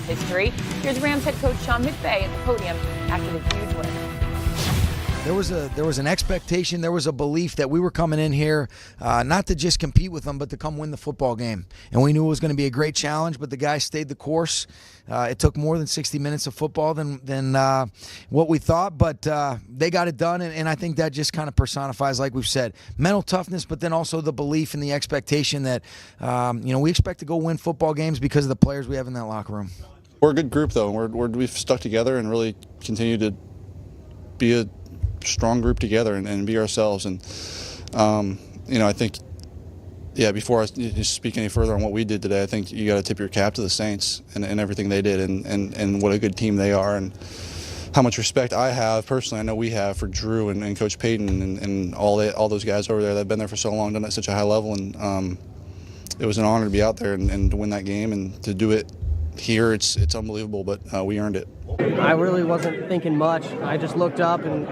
history. Here's Rams head coach Sean McVay at the podium after the huge win. There was an expectation, there was a belief that we were coming in here not to just compete with them, but to come win the football game. And we knew it was going to be a great challenge, but the guys stayed the course. It took more than 60 minutes of football than what we thought, but they got it done, and I think that just kind of personifies, like we've said, mental toughness, but then also the belief and the expectation that we expect to go win football games because of the players we have in that locker room. We're a good group, though. We've stuck together and really continue to be a strong group together and be ourselves. And I think, before I speak any further on what we did today, I think you got to tip your cap to the Saints and everything they did and what a good team they are, and how much respect I have personally, I know we have, for Drew and Coach Payton and all those guys over there that have been there for so long, done at such a high level. And it was an honor to be out there and to win that game, and to do it here, it's unbelievable, but we earned it. I really wasn't thinking much. I just looked up and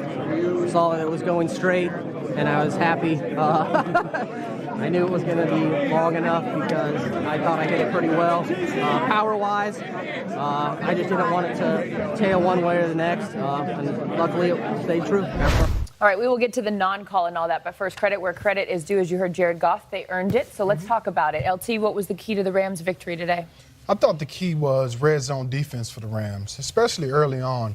saw that it was going straight, and I was happy. I knew it was going to be long enough because I thought I hit it pretty well. Power-wise, I just didn't want it to tail one way or the next, and luckily it stayed true. All right, we will get to the non-call and all that, but first, credit where credit is due. As you heard Jared Goff, they earned it, so let's talk about it. LT, what was the key to the Rams' victory today? I thought the key was red zone defense for the Rams, especially early on.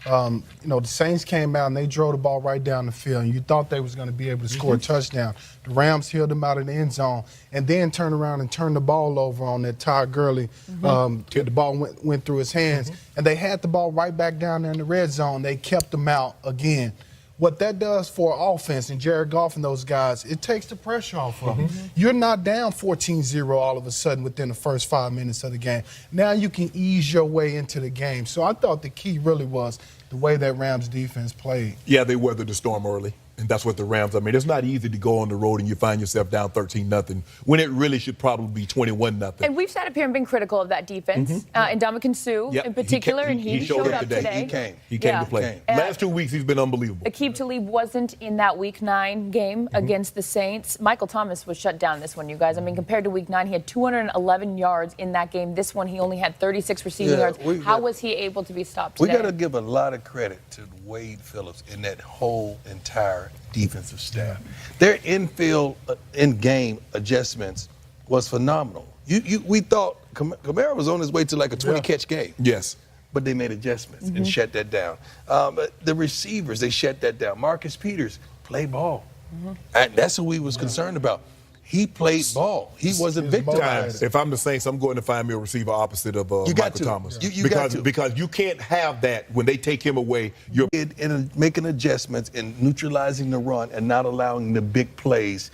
The Saints came out and they drove the ball right down the field, and you thought they was going to be able to score a touchdown. The Rams held them out of the end zone and then turned around and turned the ball over on that Todd Gurley. The ball went through his hands, and they had the ball right back down there in the red zone. They kept them out again. What that does for offense and Jared Goff and those guys, it takes the pressure off of them. You're not down 14-0 all of a sudden within the first 5 minutes of the game. Now you can ease your way into the game. So I thought the key really was the way that Rams defense played. Yeah, they weathered the storm early. And that's what the Rams, it's not easy to go on the road and you find yourself down 13-0 when it really should probably be 21-0. And we've sat up here and been critical of that defense, and Ndamukong Suh in particular, and he showed up today. He came to play. Last 2 weeks, he's been unbelievable. Aqib Talib wasn't in that Week 9 game against the Saints. Michael Thomas was shut down this one, you guys. Compared to Week 9, he had 211 yards in that game. This one, he only had 36 receiving yards. How was he able to be stopped today? We got to give a lot of credit to Wade Phillips and that whole entire defensive staff. Their infield in-game adjustments was phenomenal. We thought Kamara was on his way to like a 20-catch game. Yes. But they made adjustments and shut that down. The receivers, they shut that down. Marcus Peters played ball. And that's what we was concerned about. He played ball. He wasn't victimized. If I'm the Saints, I'm going to find me a receiver opposite of Michael Thomas. Because you can't have that when they take him away. You're making adjustments and neutralizing the run and not allowing the big plays.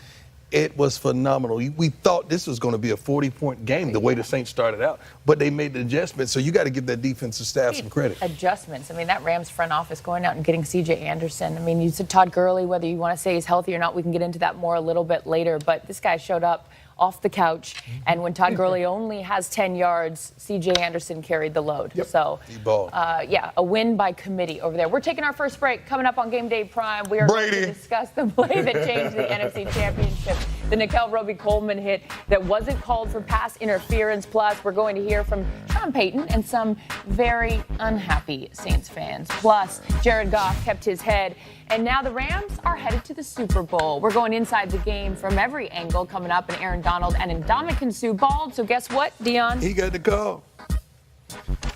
It was phenomenal. We thought this was going to be a 40-point game the way the Saints started out, but they made the adjustments, so you got to give that defensive staff some credit. Adjustments. That Rams front office going out and getting C.J. Anderson. You said Todd Gurley, whether you want to say he's healthy or not, we can get into that more a little bit later, but this guy showed up off the couch, and when Todd Gurley only has 10 yards, C.J. Anderson carried the load. So, a win by committee over there. We're taking our first break. Coming up on Game Day Prime, we are going to discuss the play that changed the NFC Championship, the Nickel Roby-Coleman hit that wasn't called for pass interference. Plus, we're going to hear from Sean Payton and some very unhappy Saints fans. Plus, Jared Goff kept his head, and now the Rams are headed to the Super Bowl. We're going inside the game from every angle coming up, and Aaron Donald and Ndamukong Suh balled. So guess what, Dion? He got the call.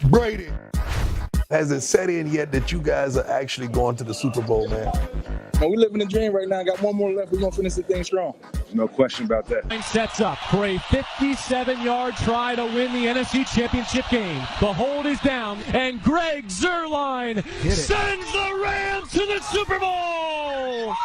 Brady. Hasn't set in yet that you guys are actually going to the Super Bowl, man. No, we living the dream right now. Got one more left. We're going to finish this thing strong. No question about that. Sets up for a 57-yard try to win the NFC Championship game. The hold is down, and Greg Zuerlein sends the Rams to the Super Bowl.